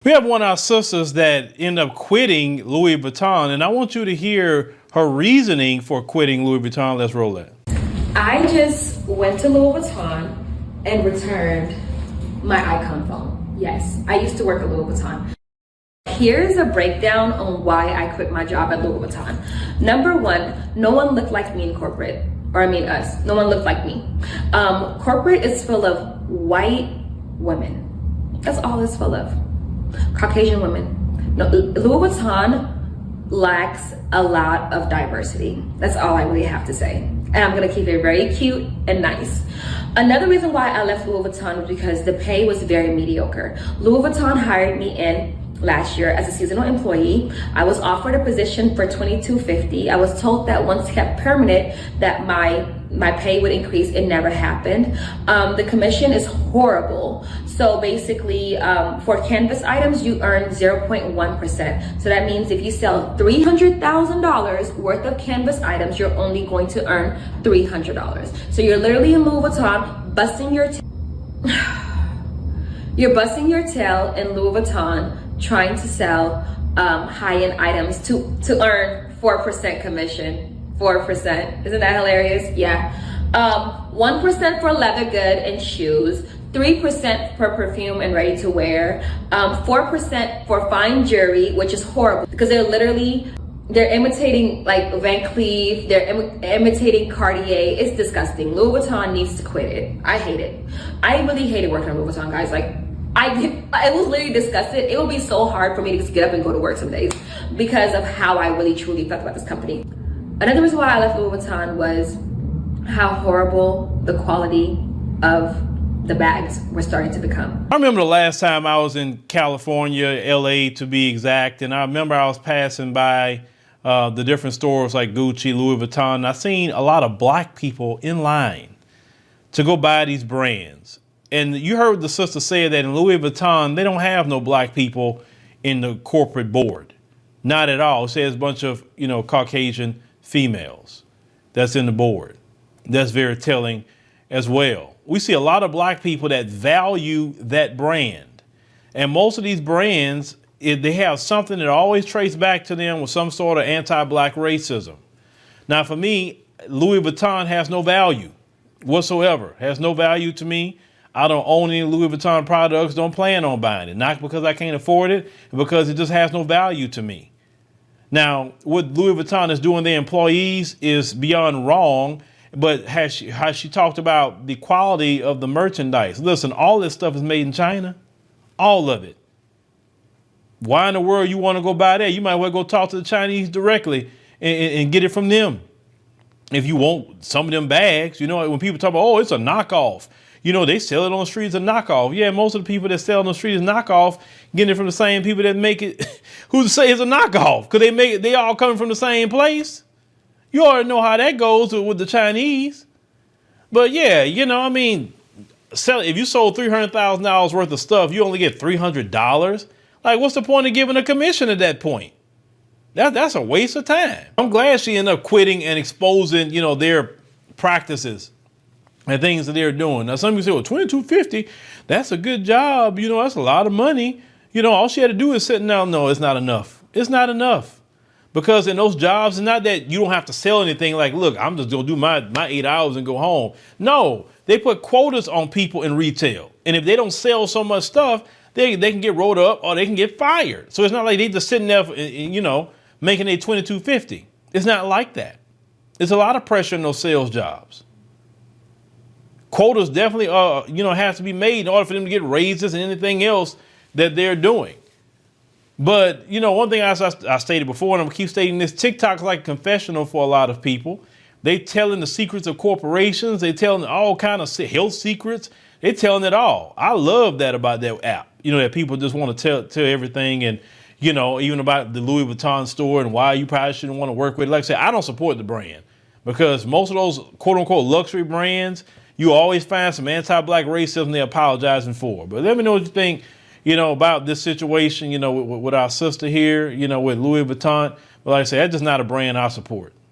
We have one of our sisters that ended up quitting Louis Vuitton, and I want you to hear her reasoning for quitting Louis Vuitton. Let's roll that. I just went to Louis Vuitton and returned my icon phone. Yes, I used to work at Louis Vuitton. Here's a breakdown on why I quit my job at Louis Vuitton. Number one, no one looked like me in corporate, or I mean us. No one looked like me. Corporate is full of white women. That's all it's full of. Caucasian women. No, Louis Vuitton lacks a lot of diversity. That's all I really have to say. And I'm gonna keep it very cute and nice. Another reason why I left Louis Vuitton was because the pay was very mediocre. Louis Vuitton hired me in last year as a seasonal employee. I was offered a position for $22.50. I was told that once kept permanent that my pay would increase. It never happened. The commission is horrible. So basically, for canvas items, you earn 0.1%. So that means if you sell $300,000 worth of canvas items, you're only going to earn $300. So you're literally in Louis Vuitton busting your you're busting your tail in Louis Vuitton trying to sell high-end items to earn 4% commission. 4%. Isn't that hilarious? Yeah. 1% for leather good and shoes, 3% for perfume and ready to wear, 4% for fine jewelry, which is horrible because they're imitating like Van Cleef, they're imitating Cartier. It's disgusting. Louis Vuitton needs to quit it. I hate it. I really hated working at Louis Vuitton, guys. Like, I was literally disgusted. It would be so hard for me to just get up and go to work some days because of how I really truly felt about this company. Another reason why I left Louis Vuitton was how horrible the quality of the bags were starting to become. I remember the last time I was in California, LA to be exact, and I remember I was passing by the different stores like Gucci, Louis Vuitton, and I seen a lot of black people in line to go buy these brands. And you heard the sister say that in Louis Vuitton, they don't have no black people in the corporate board. Not at all. It says a bunch of, Caucasian females that's in the board. That's very telling as well. We see a lot of black people that value that brand. And most of these brands, they have something that always traces back to them with some sort of anti-black racism. Now, for me, Louis Vuitton has no value whatsoever. Has no value to me. I don't own any Louis Vuitton products, don't plan on buying it. Not because I can't afford it, because it just has no value to me. Now, what Louis Vuitton is doing their employees is beyond wrong, but has she talked about the quality of the merchandise? Listen, all this stuff is made in China, all of it. Why in the world you want to go buy that? You might well go talk to the Chinese directly and get it from them. If you want some of them bags, when people talk about, oh, it's a knockoff. They sell it on the streets as a knockoff. Yeah, most of the people that sell on the street is knockoff, getting it from the same people that make it, who say it's a knockoff, because they all coming from the same place. You already know how that goes with the Chinese. But yeah, if you sold $300,000 worth of stuff, you only get $300. Like, what's the point of giving a commission at that point? That's a waste of time. I'm glad she ended up quitting and exposing, their practices and things that they're doing. Now, some people say, well, $22.50, that's a good job. That's a lot of money. All she had to do is sit down. No, it's not enough. It's not enough. Because in those jobs, it's not that you don't have to sell anything like, look, I'm just going to do my 8 hours and go home. No, they put quotas on people in retail. And if they don't sell so much stuff, they can get rolled up or they can get fired. So it's not like they just sitting there, making a $22.50. It's not like that. There's a lot of pressure in those sales jobs. Quotas definitely, has to be made in order for them to get raises and anything else that they're doing. But, one thing I stated before, and I'm going to keep stating this, TikTok's like a confessional for a lot of people. They telling the secrets of corporations. They telling all kind of health secrets. They telling it all. I love that about that app, that people just want to tell everything. And, even about the Louis Vuitton store and why you probably shouldn't want to work with it. Like I said, I don't support the brand because most of those quote unquote luxury brands, you always find some anti-black racism they're apologizing for. But let me know what you think, about this situation, with our sister here, with Louis Vuitton. But like I said, that's just not a brand I support.